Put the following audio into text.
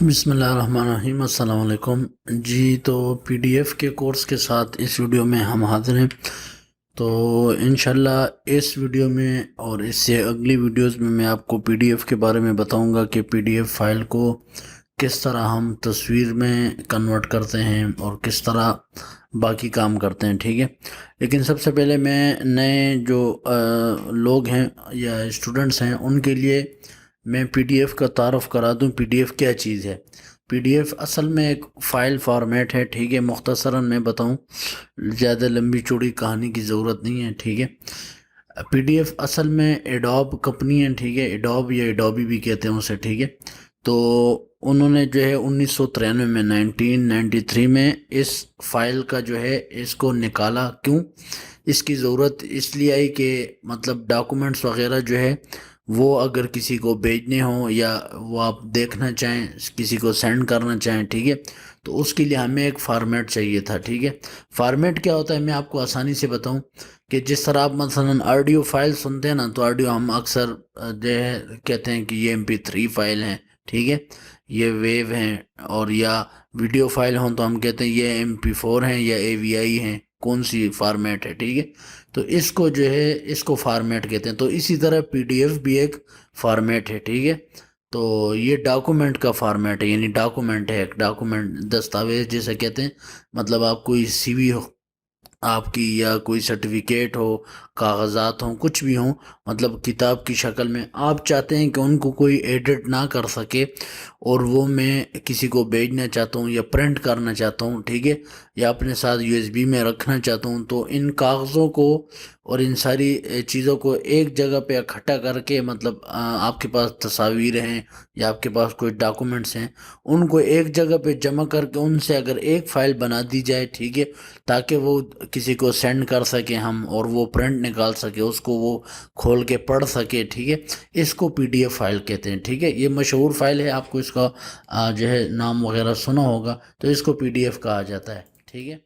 بسم اللہ الرحمن الرحیم، السلام علیکم جی۔ تو پی ڈی ایف کے کورس کے ساتھ اس ویڈیو میں ہم حاضر ہیں۔ تو انشاءاللہ اس ویڈیو میں اور اس سے اگلی ویڈیوز میں آپ کو پی ڈی ایف کے بارے میں بتاؤں گا کہ پی ڈی ایف فائل کو کس طرح ہم تصویر میں کنورٹ کرتے ہیں اور کس طرح باقی کام کرتے ہیں، ٹھیک ہے۔ لیکن سب سے پہلے میں نئے جو لوگ ہیں یا اسٹوڈنٹس ہیں ان کے لیے میں پی ڈی ایف کا تعارف کرا دوں۔ پی ڈی ایف کیا چیز ہے؟ پی ڈی ایف اصل میں ایک فائل فارمیٹ ہے، ٹھیک ہے۔ مختصراً میں بتاؤں، زیادہ لمبی چوڑی کہانی کی ضرورت نہیں ہے، ٹھیک ہے۔ پی ڈی ایف اصل میں ایڈوب کمپنی ہے، ٹھیک ہے۔ ایڈوب یا ایڈوبی بھی کہتے ہیں اسے، ٹھیک ہے۔ تو انہوں نے جو ہے 1993 میں 1993 میں اس فائل کا جو ہے اس کو نکالا۔ کیوں اس کی ضرورت؟ اس لیے آئی کہ مطلب ڈاکومنٹس وغیرہ جو ہے وہ اگر کسی کو بھیجنے ہوں یا وہ آپ دیکھنا چاہیں، کسی کو سینڈ کرنا چاہیں، ٹھیک ہے، تو اس کے لیے ہمیں ایک فارمیٹ چاہیے تھا، ٹھیک ہے۔ فارمیٹ کیا ہوتا ہے میں آپ کو آسانی سے بتاؤں کہ جس طرح آپ مثلاً آڈیو فائل سنتے ہیں نا، تو آڈیو ہم اکثر جو ہے کہتے ہیں کہ یہ MP3 فائل ہیں، ٹھیک ہے، یہ ویو ہیں، اور یا ویڈیو فائل ہوں تو ہم کہتے ہیں یہ MP4 ہیں یا AVI ہیں، کون سی فارمیٹ ہے، ٹھیک ہے۔ تو اس کو جو ہے اس کو فارمیٹ کہتے ہیں۔ تو اسی طرح پی ڈی ایف بھی ایک فارمیٹ ہے، ٹھیک ہے۔ تو یہ ڈاکومنٹ کا فارمیٹ ہے، یعنی ڈاکومنٹ ہے، ایک ڈاکومنٹ دستاویز جیسے کہتے ہیں۔ مطلب آپ کوئی CV ہو آپ کی یا کوئی سرٹیفکیٹ ہو، کاغذات ہوں، کچھ بھی ہوں، مطلب کتاب کی شکل میں آپ چاہتے ہیں کہ ان کو کوئی ایڈٹ نہ کر سکے، اور وہ میں کسی کو بھیجنا چاہتا ہوں یا پرنٹ کرنا چاہتا ہوں، ٹھیک ہے، یا اپنے ساتھ USB میں رکھنا چاہتا ہوں، تو ان کاغذوں کو اور ان ساری چیزوں کو ایک جگہ پہ اکٹھا کر کے، مطلب آپ کے پاس تصاویر ہیں یا آپ کے پاس کوئی ڈاکومنٹس ہیں، ان کو ایک جگہ پہ جمع کر کے ان سے اگر ایک فائل بنا دی جائے، ٹھیک ہے، تاکہ وہ کسی کو سینڈ کر سکیں ہم، اور وہ پرنٹ نکال سکے، اس کو وہ کھول کے پڑھ سکے، ٹھیک ہے، اس کو پی ڈی ایف فائل کہتے ہیں، ٹھیک ہے۔ یہ مشہور فائل ہے، آپ کو اس کا جو ہے نام وغیرہ سنا ہوگا، تو اس کو پی ڈی ایف کہا جاتا ہے، ٹھیک ہے۔